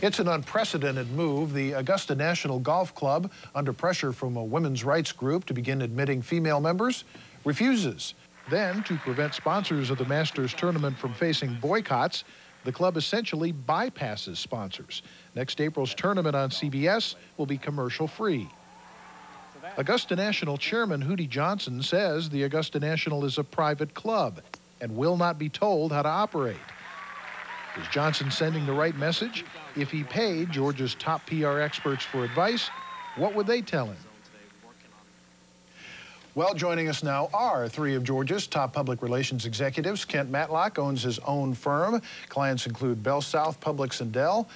It's an unprecedented move. The Augusta National Golf Club, under pressure from a women's rights group to begin admitting female members, refuses. Then, to prevent sponsors of the Masters tournament from facing boycotts, the club essentially bypasses sponsors. Next April's tournament on CBS will be commercial-free. Augusta National Chairman Hootie Johnson says the Augusta National is a private club and will not be told how to operate. Is Johnson sending the right message? If he paid Georgia's top PR experts for advice, what would they tell him? Well, joining us now are three of Georgia's top public relations executives. Kent Matlock owns his own firm. Clients include Bell South, Publix, and Dell.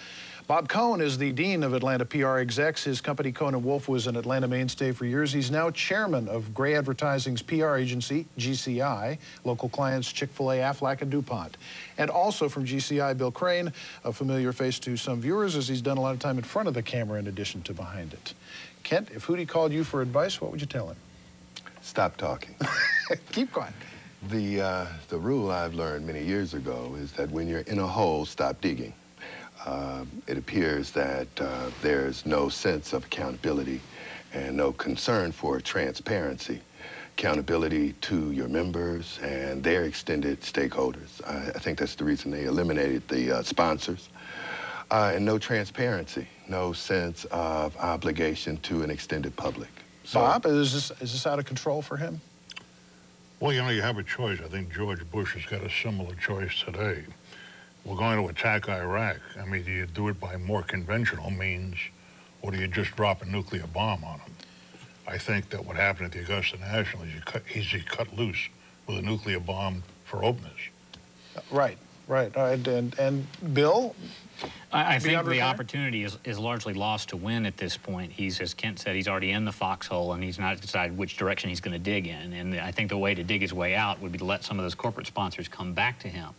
Bob Cohn is the dean of Atlanta PR execs. His company, Cohn & Wolfe, was an Atlanta mainstay for years. He's now chairman of Gray Advertising's PR agency, GCI. Local clients, Chick-fil-A, Aflac, and DuPont. And also from GCI, Bill Crane, a familiar face to some viewers, as he's done a lot of time in front of the camera in addition to behind it. Kent, if Hootie called you for advice, what would you tell him? Stop talking. Keep quiet. The rule I've learned many years ago is that when you're in a hole, stop digging. It appears that there's no sense of accountability and no concern for transparency. Accountability to your members and their extended stakeholders. I think that's the reason they eliminated the sponsors. And no transparency, no sense of obligation to an extended public. So, Bob, is this out of control for him? Well, you know, you have a choice. I think George Bush has got a similar choice today. We're going to attack Iraq. I mean, do you do it by more conventional means, or do you just drop a nuclear bomb on them? I think that what happened at the Augusta National is he cut loose with a nuclear bomb for openness. Right, right. And Bill? I think the opportunity is largely lost to win at this point. He's, as Kent said, he's already in the foxhole, and he's not decided which direction he's going to dig in. And I think the way to dig his way out would be to let some of those corporate sponsors come back to him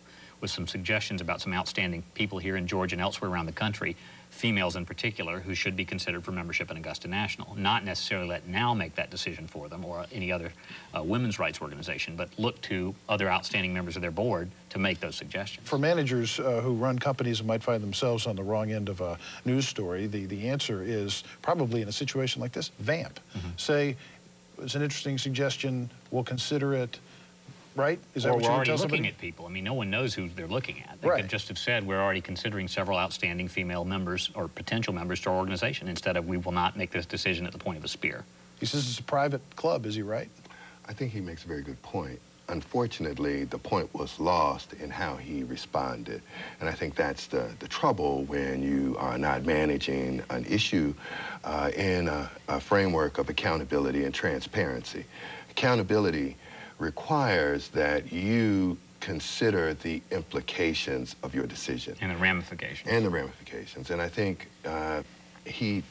with some suggestions about some outstanding people here in Georgia and elsewhere around the country, females in particular, who should be considered for membership in Augusta National. Not necessarily let Now make that decision for them or any other women's rights organization, but look to other outstanding members of their board to make those suggestions. For managers who run companies and might find themselves on the wrong end of a news story, the answer is probably in a situation like this, vamp. Say, it's an interesting suggestion, we'll consider it. Right? Is that what you're already tell looking somebody? at people. I mean, no one knows who they're looking at. They Right. could just have said, we're already considering several outstanding female members or potential members to our organization, instead of, we will not make this decision at the point of a spear. He says it's a private club, is he right? I think he makes a very good point. Unfortunately, the point was lost in how he responded. And I think that's the trouble when you are not managing an issue in a framework of accountability and transparency. Accountability requires that you consider the implications of your decision. And the ramifications. And the ramifications. And I think he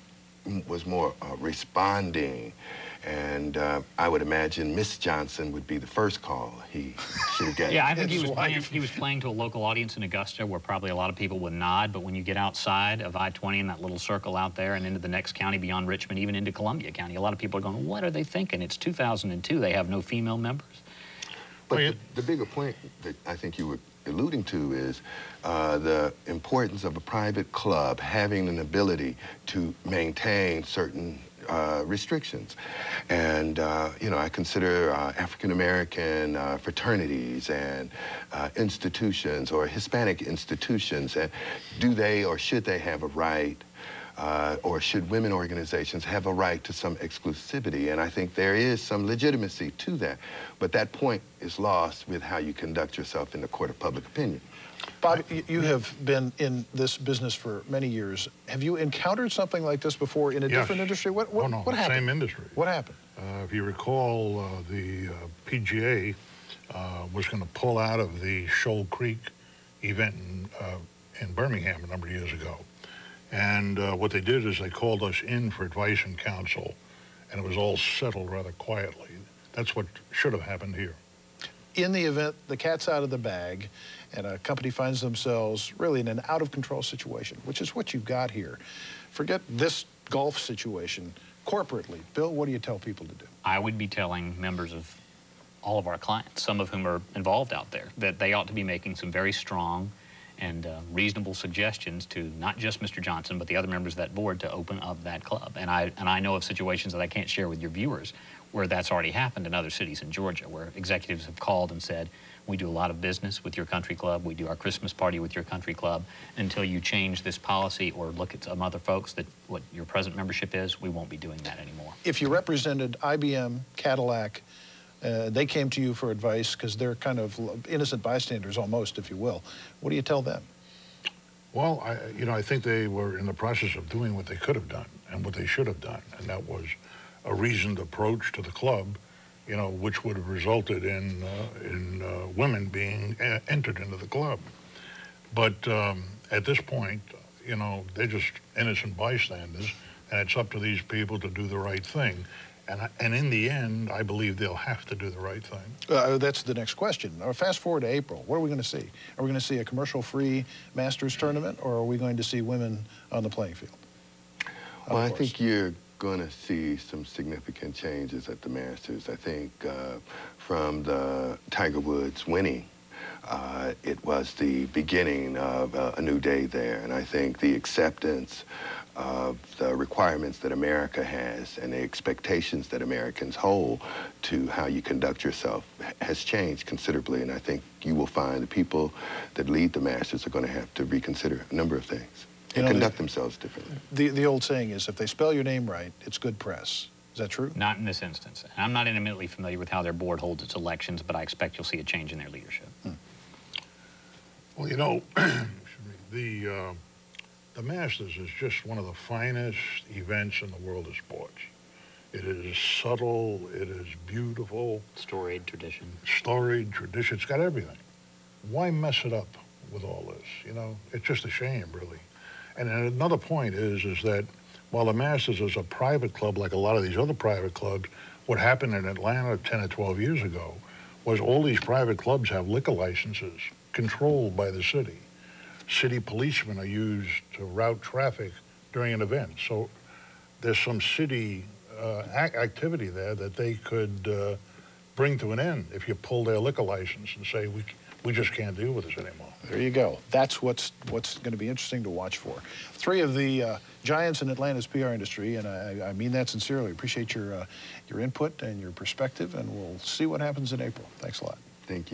was more responding. And I would imagine Miss Johnson would be the first call he should get. Yeah, I think he was playing to a local audience in Augusta where probably a lot of people would nod, but when you get outside of I-20 and that little circle out there and into the next county beyond Richmond, even into Columbia County, a lot of people are going, what are they thinking? It's 2002, they have no female members. But the bigger point that I think you were alluding to is the importance of a private club having an ability to maintain certain restrictions. And, you know, I consider African-American fraternities and institutions or Hispanic institutions, and do they or should they have a right, or should women organizations have a right to some exclusivity? And I think there is some legitimacy to that. But that point is lost with how you conduct yourself in the court of public opinion. Bob, you have been in this business for many years. Have you encountered something like this before in a different industry? What happened? Same industry. What happened? If you recall, the PGA was going to pull out of the Shoal Creek event in Birmingham a number of years ago. And what they did is they called us in for advice and counsel, and it was all settled rather quietly. That's what should have happened here. In the event the cat's out of the bag and a company finds themselves really in an out-of-control situation, which is what you've got here, forget this golf situation, corporately, Bill, what do you tell people to do? I would be telling members of all of our clients, some of whom are involved out there, that they ought to be making some very strong and reasonable suggestions to not just Mr. Johnson, but the other members of that board to open up that club. And I know of situations that I can't share with your viewers where that's already happened in other cities in Georgia, where executives have called and said, we do a lot of business with your country club, we do our Christmas party with your country club. Until you change this policy or look at some other folks that what your present membership is, we won't be doing that anymore. If you represented IBM, Cadillac, they came to you for advice because they're kind of innocent bystanders almost, if you will. What do you tell them? Well, I think they were in the process of doing what they could have done and what they should have done, and that was a reasoned approach to the club, which would have resulted in women being entered into the club. But at this point, they're just innocent bystanders, and it's up to these people to do the right thing. And in the end, I believe they'll have to do the right thing. That's the next question. Fast forward to April. What are we going to see? Are we going to see a commercial-free Masters tournament, or are we going to see women on the playing field? Well, I think you're going to see some significant changes at the Masters. I think from the Tiger Woods winning, it was the beginning of a new day there. And I think the acceptance of the requirements that America has and the expectations that Americans hold to how you conduct yourself has changed considerably. And I think you will find the people that lead the Masters are going to have to reconsider a number of things and conduct themselves differently. The old saying is, if they spell your name right, it's good press. Is that true? Not in this instance. I'm not intimately familiar with how their board holds its elections, but I expect you'll see a change in their leadership. Well, the Masters is just one of the finest events in the world of sports. It is subtle, it is beautiful. Storied tradition. Storied tradition, it's got everything. Why mess it up with all this? It's just a shame, really. And another point is that while the Masters is a private club like a lot of these other private clubs, what happened in Atlanta 10 or 12 years ago was all these private clubs have liquor licenses controlled by the city. City policemen are used to route traffic during an event. So there's some city activity there that they could bring to an end if you pull their liquor license and say, we just can't deal with this anymore. There you go. That's what's going to be interesting to watch for. Three of the giants in Atlanta's PR industry, and I mean that sincerely. Appreciate your input and your perspective, and we'll see what happens in April. Thanks a lot. Thank you.